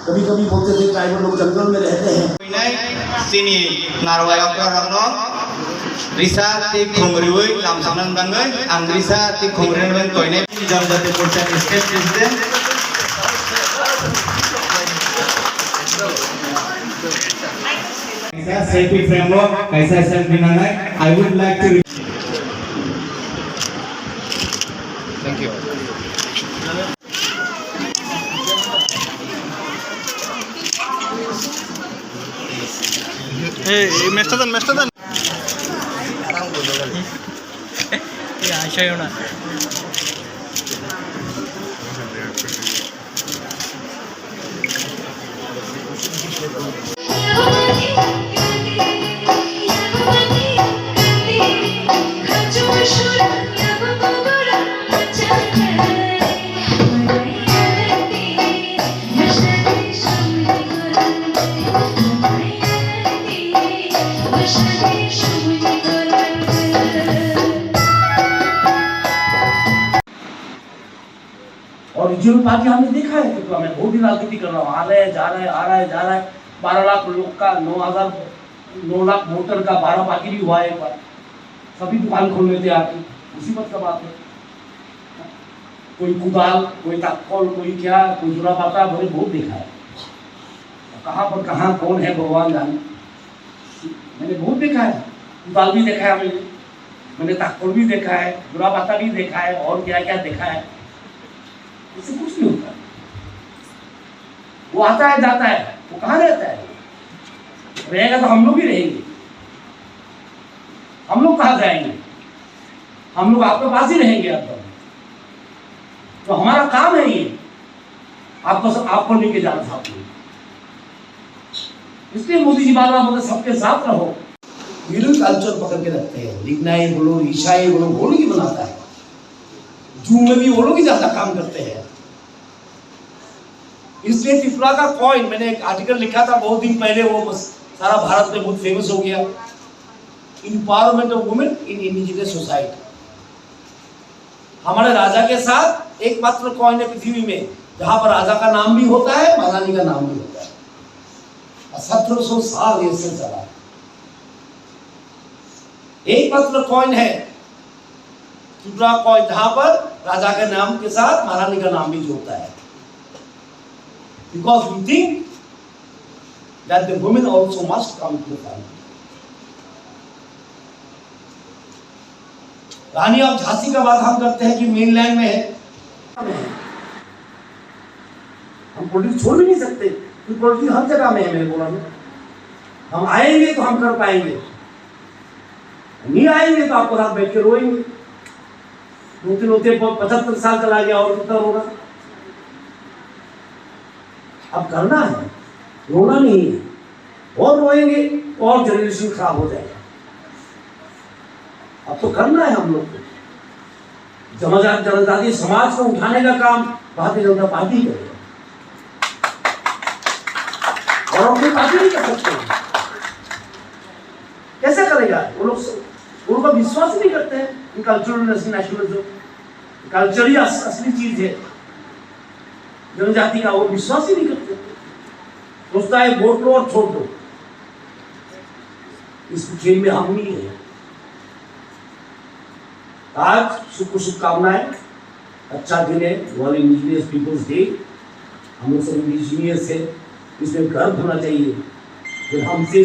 कभी कभी बोलते थे ट्राइबल लोग जंगल में रहते हैं। sini narwaya korangno risa ti khumriwi lamsanan bangai angrisa ti khumren ban toine janjati porchat state president safety framework kaisa self binanai I would like to thank you মেসটা দেন আশাই না और रिजनल पार्टी हमने देखा है तो मैं बहुत दिन राजनीति कर रहा हूँ, आ रहा है जा रहा है 12 लाख लोग का 9 लाख वोटर का 12 पार्टी भी हुआ है एक बार, सभी दुकान खोल लेते आके, मुसीबत का बात है। कोई कुदाल, कोई ताकौल, कोई क्या, कोई जुड़ा पाता, मैंने बहुत देखा है। कहाँ पर कहाँ कौन है भगवान जाने, मैंने बहुत देखा है। कुदाल भी देखा है मैंने ताकौल भी देखा है, जुड़ा पाता भी देखा है, और क्या क्या देखा है। इससे कुछ नहीं होता, वो आता है जाता है, वो कहाँ रहता है? रहेगा तो हम लोग ही रहेंगे, हम लोग कहाँ जाएंगे? हम लोग आपके पास ही रहेंगे। अब तो हमारा काम है ये, आपको लेके जाना साथ में। इसलिए मोदी जी बार बार बोलते सबके साथ रहो। ये लोग कल्चर पकड़ के रखते हैं, लिग्नाई बोलो, ईसाई बोलो, वो लोग ही बनाता है। जू में भी वो लोग ही ज्यादा काम करते हैं। इसलिए त्रिपुरा का कॉइन, मैंने एक आर्टिकल लिखा था बहुत दिन पहले, वो सारा भारत में बहुत फेमस हो गया। Empowerment of women in indigenous society. हमारे राजा के साथ एकमात्र कॉइन है पृथ्वी में जहां पर राजा का नाम भी होता है, महारानी का नाम भी होता है। 1700 साल ये से चला, एकमात्र कॉइन है त्रिपुरा कॉइन जहां पर राजा के नाम के साथ महारानी का नाम भी जोड़ता है। Because we think that the women also must come to the family. Rani of Jhansi का बात हम करते हैं कि मेनलैंड में है, हम पॉलिटिक्स छोड़ भी नहीं सकते, क्योंकि पॉलिटिक्स हर जगह में है। मैंने बोला ना, हम आएंगे तो हम कर पाएंगे, नहीं आएंगे तो आपको साथ बैठ के रोएंगे। रोते रोते 75 साल चला गया, और कितना रोना? अब करना है, रोना नहीं है। और रोएंगे और जनरेशन खराब हो जाएगा। अब तो करना है हम लोग को। जनजातीय समाज को उठाने का काम भारतीय जनता पार्टी करेगा, और अपनी पार्टी नहीं कर सकते। कैसे करेगा? वो लोग विश्वास नहीं करते हैं कि कल्चरल नेशनलिज्म, कल्चर ही असली चीज है जनजाति का। वो विश्वास ही नहीं करते, सोचता है वोट लो और छोड़ दो। इस खेल में हम नहीं है। आज शुभकामनाएं, अच्छा दिन है, वर्ल्ड इंडिजिनियस पीपल्स डे। हम लोग सब इंडिजिनियस है, इसमें गर्व होना चाहिए। जब हमसे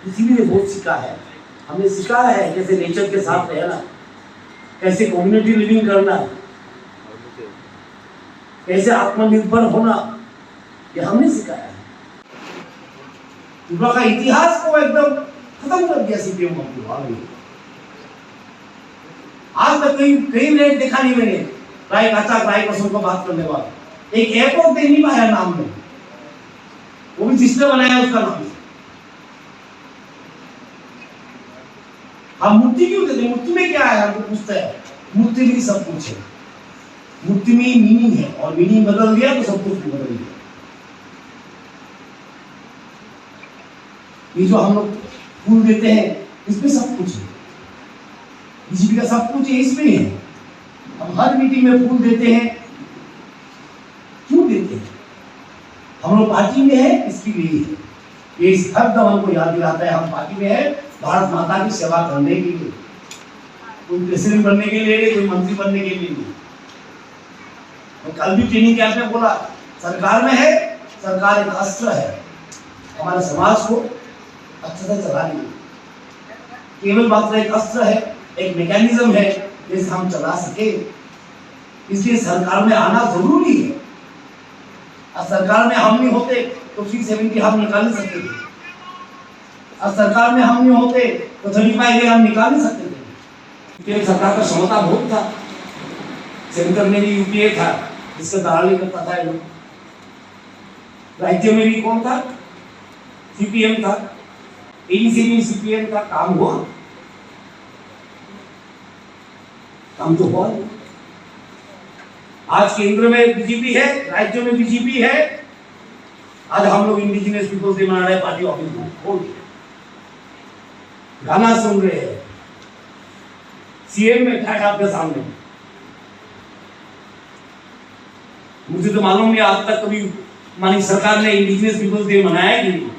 किसी ने बहुत सीखा है, हमने सिखाया है कैसे नेचर के साथ रहना, कैसे कम्युनिटी लिविंग करना, कैसे आत्मनिर्भर होना, ये हमने सिखाया है। त्रिपुरा का इतिहास को एकदम खत्म कर दिया सीपीएम ने। आज तक कहीं नहीं देखा नहीं मैंने राय कसम को बात करने वाला। एक एयरपोर्ट दे नहीं पाया नाम में, वो भी जिसने बनाया उसका नाम। हम मूर्ति क्यों देते? मूर्ति में क्या है? हमको पूछता है। मूर्ति में सब कुछ है, मूर्ति में मीनिंग है, और मीनिंग बदल दिया तो सब कुछ भी बदल गया। ये जो हम लोग फूल देते हैं, इसमें सब कुछ है। बीजेपी का सब कुछ है, इसमें है। हम हर मीटिंग में फूल देते हैं, क्यों देते हैं? हम लोग पार्टी में है इसके लिए है। ये हर दम हमको याद दिलाता है हम पार्टी में है भारत माता की सेवा करने के लिए, कोई प्रेसिडेंट बनने के लिए नहीं, कोई मंत्री बनने के लिए नहीं। मैं कल भी ट्रेनिंग कैंप में बोला, सरकार में है, सरकार एक अस्त्र है हमारे समाज को अच्छे से चलाने के, केवल मात्र एक अस्त्र है, एक मैकेनिज्म है जिसे हम चला सके। इसलिए सरकार में आना जरूरी है। और सरकार में हम नहीं होते तो 370 हम निकाल नहीं सकते थे, और सरकार में हम नहीं होते तो 35 हम निकाल नहीं सकते थे। क्योंकि सरकार का क्षमता बहुत था, सेंटर में भी यूपीए था जिसका दलाली करता था ये लोग, राज्य में भी कौन था, सीपीएम था, एडीसी में सीपीएम का काम हुआ, काम तो हुआ। आज केंद्र में बीजेपी है, राज्य में बीजेपी है। आज हम लोग इंडिजिनियस पीपल्स डे मना रहे हैं पार्टी ऑफिस में, गाना सुन रहे हैं, सीएम बैठा है आपके सामने। मुझे तो मालूम नहीं आज तक कभी मानी सरकार ने इंडिजिनियस पीपल्स डे मनाया कि नहीं।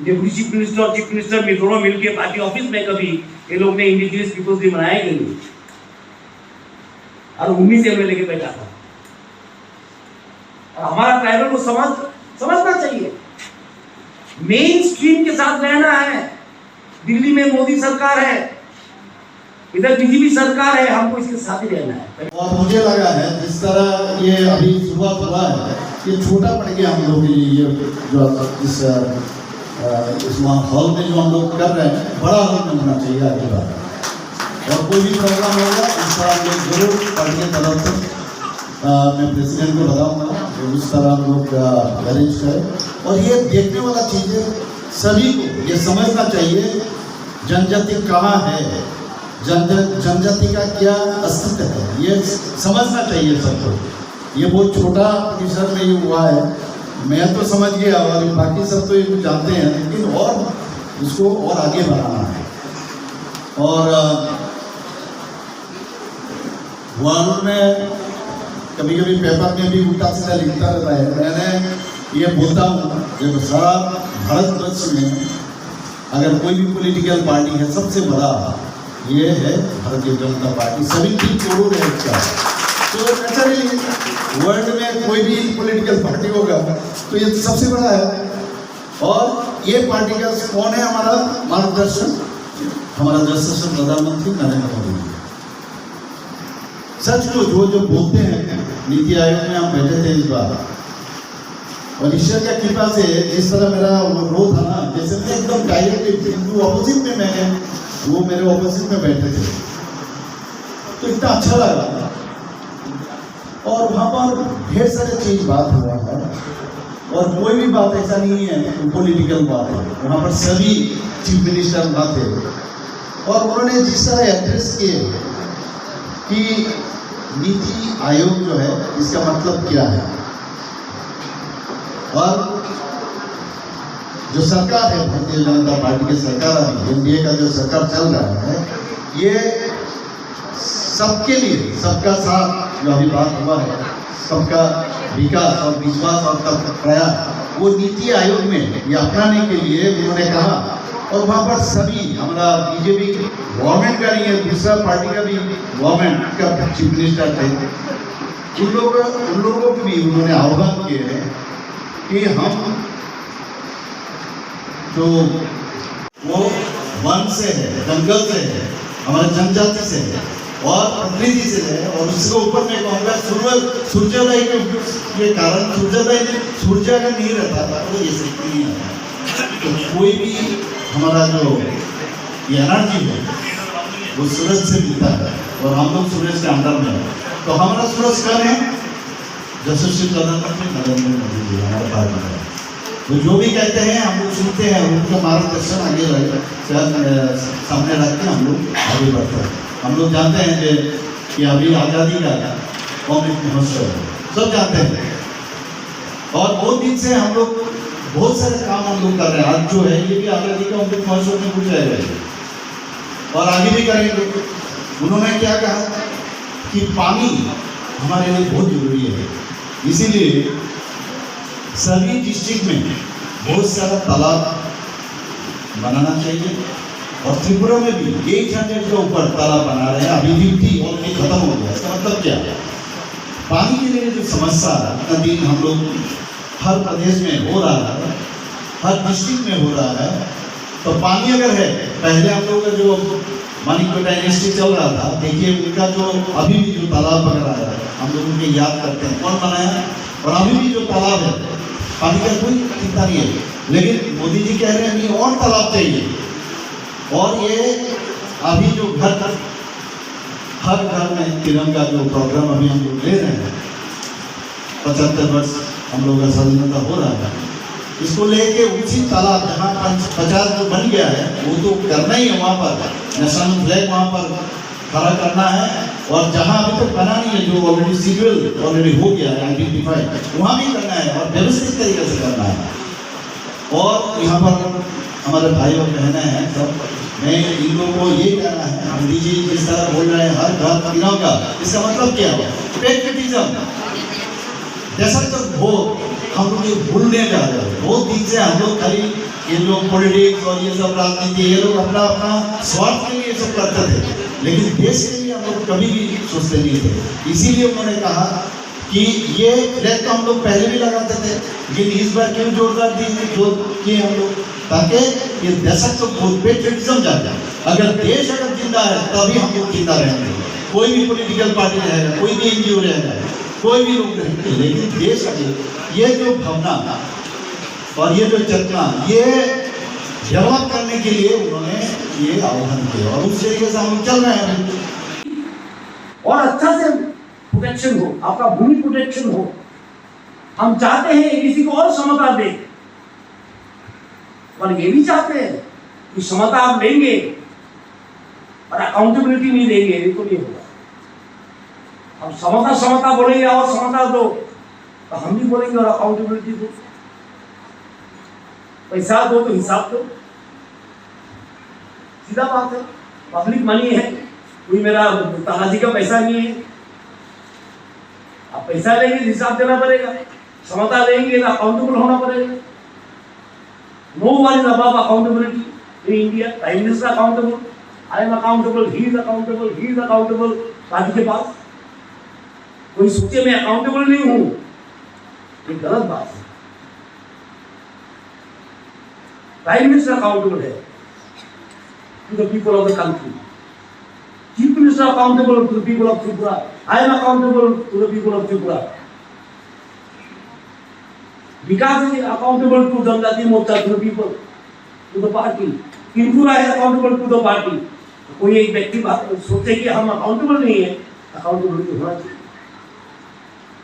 डिप्टी चीफ मिनिस्टर और चीफ मिनिस्टर में दोनों मिलकर पार्टी ऑफिस में कभी ये लोग ने इंडिजिनियस पीपल्स डे मनाया कि नहीं, और 19 एमएलए के बैठा था। और हमारा ट्राइबल को समझना चाहिए, मेन स्ट्रीम के साथ रहना है। दिल्ली में मोदी सरकार है, इधर बीजेपी सरकार है, हमको इसके साथ ही रहना है। और मुझे लगा है जिस तरह ये अभी शुरुआत हुआ है, ये छोटा पड़ गया हम लोग के लिए। ये जो इस हॉल में जो हम लोग कर रहे हैं, बड़ा हॉल में होना चाहिए आगे बात। और कोई भी प्रोग्राम होगा इस तरह हम लोग जरूर पार्टी की तरफ से मैं प्रेसिडेंट को बताऊंगा उस तरह हम लोग अरेंज करें। और ये देखने वाला चीज़ है, सभी को ये समझना चाहिए जनजाति कहाँ है, जनजाति का क्या अस्तित्व है, ये समझना चाहिए सबको। ये बहुत छोटा प्रतिशत में ये हुआ है, मैं तो समझ गया और बाकी सब तो ये जानते हैं, लेकिन और इसको और आगे बढ़ाना है। और वर्ल्ड में कभी कभी पेपर में भी उल्टा सीधा लिखता रहता है। मैंने ये बोलता हूँ कि सारा भारतवर्ष में अगर कोई भी पॉलिटिकल पार्टी है, सबसे बड़ा ये है भारतीय जनता पार्टी। सभी 3 करोड़ है इसका, तो नेचुरली वर्ल्ड में कोई भी पॉलिटिकल पार्टी होगा तो ये सबसे बड़ा है। और ये पार्टी का कौन है हमारा मार्गदर्शन, हमारा यशस्वी प्रधानमंत्री नरेंद्र मोदी जी। सच को जो बोलते हैं, नीति आयोग में हम बैठे थे इस बार, और ईश्वर की कृपा से जिस तरह मेरा वो था ना, जैसे मैं एकदम डायरेक्टली ऑपोजिट में, मैंने वो मेरे ऑपोजिट में बैठे थे, तो इतना अच्छा लगा। और वहाँ पर ढेर सारे चीज बात हुआ है, और कोई भी बात ऐसा नहीं है पॉलिटिकल बात है, वहाँ पर सभी चीफ मिनिस्टर बात है। और उन्होंने जिस तरह एड्रेस किए कि नीति आयोग जो है इसका मतलब क्या है, और जो सरकार है भारतीय जनता पार्टी की सरकार, एनडीए का जो सरकार चल रहा है, ये सबके लिए सबका साथ जो अभी बात हुआ है, सबका विकास और विश्वास और सबका प्रयास, वो नीति आयोग में ये अपनाने के लिए उन्होंने कहा। और वहाँ पर सभी हमारा बीजेपी गवर्नमेंट का नहीं है, दूसरा पार्टी का भी गवर्नमेंट का चीफ मिनिस्टर थे, उन लोगों को भी उन्होंने आह्वान किए हैं कि हम जो वो वन से है, जंगल से है, हमारे जनजाति से है और प्रकृति से है। और उसके ऊपर मैं कहूँगा सूर्योदय के कारण, सूर्य अगर नहीं रहता था तो ये शक्ति नहीं आता। तो कोई भी हमारा जो ये एनर्जी है वो सूरज से मिलता है, और हम लोग सूरज के अंदर में है। तो हमारा सूरज कौन है? यशस्वी प्रधानमंत्री नरेंद्र मोदी जी हमारे पार्टी में। तो जो भी कहते हैं हम लोग सुनते हैं, उनका मार्गदर्शन आगे सामने रख के हम लोग आगे बढ़ते हैं। हम लोग जानते हैं कि अभी आज़ादी का अमृत महोत्सव है, सब जानते हैं, और बहुत दिन से हम लोग बहुत सारे काम हम लोग कर रहे हैं। आज जो है ये भी आज़ादी का अमृत महोत्सव में पूछ जाएगा और आगे भी करेंगे। उन्होंने क्या कहा कि पानी हमारे लिए बहुत जरूरी है। इसीलिए सभी डिस्ट्रिक्ट में बहुत सारा तालाब बनाना चाहिए और त्रिपुरा में भी 800 के ऊपर तालाब बना रहे हैं। अभी भी ऑलरेडी खत्म हो गया। इसका मतलब क्या है? पानी के लिए जो समस्या इतना दिन हम लोग हर प्रदेश में हो रहा है, हर डिस्ट्रिक्ट में हो रहा है, तो पानी अगर है, पहले हम लोग का जो मानिकपेट डायनेस्टी चल रहा था, देखिए उनका जो अभी भी जो तालाब बन रहा है, हम लोग उनके याद करते हैं कौन बनाया, और अभी भी जो तालाब है पानी का कोई चिंता नहीं है। लेकिन मोदी जी कह रहे हैं नहीं और तालाब चाहिए। और ये अभी जो हर घर में तिरंगा जो प्रोग्राम अभी हम लोग ले रहे हैं, 75 वर्ष हम लोग का स्वाधीनता हो रहा है, इसको लेके उसी तालाब जहाँ 50 जो बन गया है वो तो करना ही है, वहाँ पर नेशनल फ्लैग वहाँ पर खड़ा करना है। और जहाँ अभी तक बना नहीं है, जो ऑलरेडी सिविल ऑलरेडी हो गया है आइडेंटिफाई, वहाँ भी करना है और व्यवस्थित तरीके से करना है। और यहाँ पर हमारे भाई और बहनें हैं सब, मैं इन लोगों को ये कहना है, मोदी जी जिस तरह बोल रहे हैं हर घर तिरंगा, इसका मतलब क्या है? पेट्रियटिज्म, देशभक्त हम लोग ये भूलने जा रहे हैं। बहुत दिन से हम लोग खाली ये लोग पॉलिटिक्स और ये सब राजनीति, ये लोग अपना अपना स्वार्थ के लिए सब करते थे, लेकिन देश के लिए हम लोग कभी भी सोचते नहीं थे। इसीलिए उन्होंने कहा कि ये फ्लैग तो हम लोग पहले भी लगाते थे, लेकिन इस बार क्यों जोरदार किए हम लोग, ताकि ये देशभक्त पेट्रियटिज्म जाए। अगर देश अगर जिंदा है तभी हम लोग जिंदा रहेंगे। कोई भी पॉलिटिकल पार्टी रहेगा, कोई भी NGO रहेगा, कोई भी लोग रहेंगे, लेकिन देश ये जो भावना और ये जो चेतना, ये डेवलप करने के लिए उन्होंने ये आह्वान किया और उस तरीके से हम चल रहे हैं। और अच्छा से प्रोटेक्शन हो, आपका भूमि प्रोटेक्शन हो। हम चाहते हैं किसी को और समता दे, और ये भी चाहते हैं कि समता आप लेंगे और अकाउंटेबिलिटी नहीं देंगे, ये तो नहीं होगा। हम समता बोलेंगे और समता दो, तो हम भी बोलेंगे और अकाउंटेबिलिटी दो। पैसा दो तो हिसाब दो, सीधा बात है। पब्लिक मनी है, कोई मेरा तानाजी का पैसा नहीं है। आप पैसा लेंगे तो हिसाब देना पड़ेगा, समता लेंगे तो अकाउंटेबल होना पड़ेगा। No one is above accountability in India. Prime minister accountable, I am accountable, he is accountable, he is accountable. Party के पास कोई सोचे मैं अकाउंटेबल नहीं हूं, ये गलत बात है। प्राइम मिनिस्टर अकाउंटेबल है to the people of the country, chief minister accountable to the people of Tripura, I am accountable to the people of Tripura, Vikas is accountable to Janajati Morcha, to the people, to the party, Tripura है accountable to the party. कोई एक व्यक्ति बात सोचे कि हम accountable नहीं है, अकाउंटेबिलिटी होना चाहिए,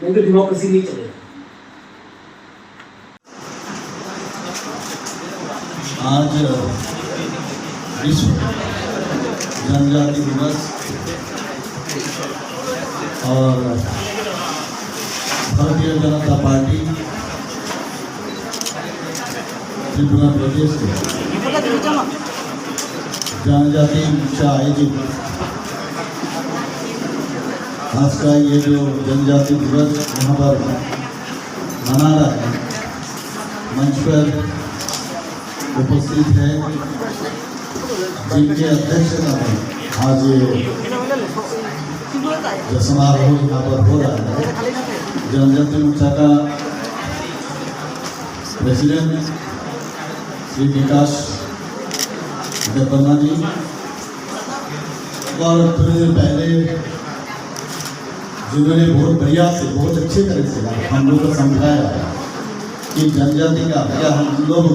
नहीं तो डेमोक्रेसी नहीं चलेगा। आज विश्व जनजाति दिवस और भारतीय जनता पार्टी त्रिपुरा प्रदेश के जनजाति मोर्चा आयोजित आज का ये जो जनजाति दिवस यहाँ पर मना रहा है, मंच पर उपस्थित है, जिनके अध्यक्षता में आज ये जो समारोह यहाँ पर हो रहा है, जनजाति मोर्चा का प्रेसिडेंट श्री विकास देववर्मा जी, और थोड़ी देर पहले जिन्होंने बहुत बढ़िया से, बहुत अच्छे तरह से हम लोग को समझाया कि जनजाति का क्या हम लोग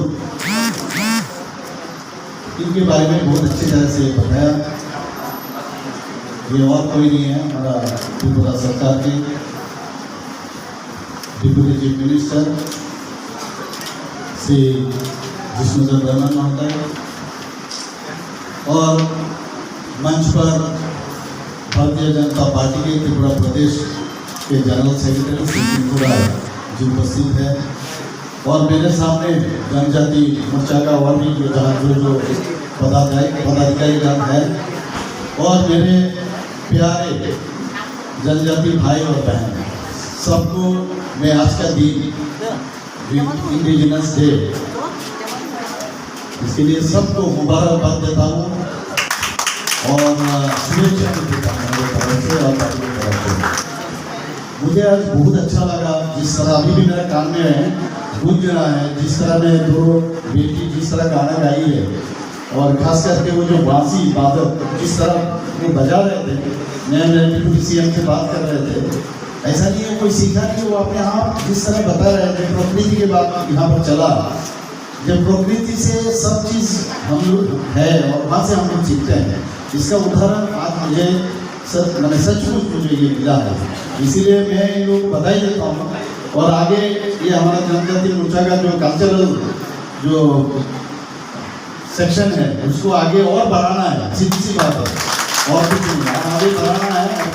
इनके बारे में बहुत अच्छी तरह से बताया। ये और कोई नहीं है, हमारा त्रिपुरा सरकार के deputy chief minister Shri Jishnu Dev Barman महोदय, और मंच पर भारतीय जनता पार्टी के त्रिपुरा प्रदेश के जनरल सेक्रेटरी श्री त्रिपुरा जी उपस्थित है, और मेरे सामने जनजाति मोर्चा का और भी जो पदाधिकारी है, और मेरे प्यारे जनजाति भाई और बहन सबको मैं आज का दिन इंडिजिनस डे इसके लिए सबको मुबारकबाद देता हूँ और शुभेच्छा भी देता हूँ मेरे तरफ से और आपकी तरफ से। मुझे आज बहुत अच्छा लगा जिस तरह अभी भी मेरे कान में गूंज रहा है, जिस तरह में दो बेटी जिस तरह गाना गाई है और खास करके वो जो बांसी वादक जिस तरह वो बजा रहे थे, नए डिप्टी सीएम से बात कर रहे थे, ऐसा नहीं है कोई सीखा नहीं, वो अपने आप जिस तरह बता रहे थे प्रकृति के बाद यहाँ पर चला, जब प्रकृति से सब चीज़ हम लोग है और वहाँ से हम लोग सीखते हैं। इसका उदाहरण आज मुझे मैंने सचमुच मुझे ये मिला है, इसीलिए मैं इन लोग बधाई देता हूँ और आगे ये हमारा जनजाति मोर्चा का जो कल्चरल जो सेक्शन है उसको आगे और बढ़ाना है, सीधी सी बात है और कुछ नहीं, आगे बढ़ाना है।